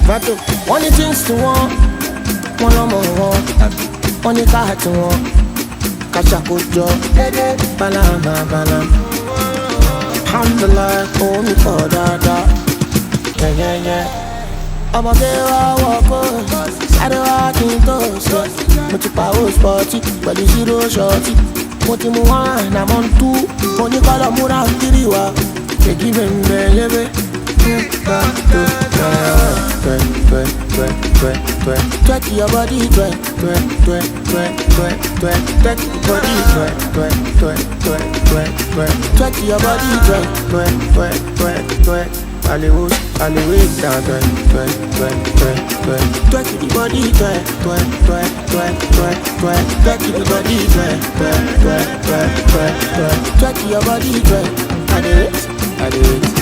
Vato, only things to want, one on more, only car to want, Kashakujo, Balama, Alhamdulillah, oh me for dada, yeah. I'm a girl, walk on, I don't walk in toast, but you power sporty, but you zero shorty. What you want, I'm on two, when you call a mura, Kiriwa, they give him baby. Twerk your body, twerk your body, Hollywood, down, twerk the body, twerk your body, I do it.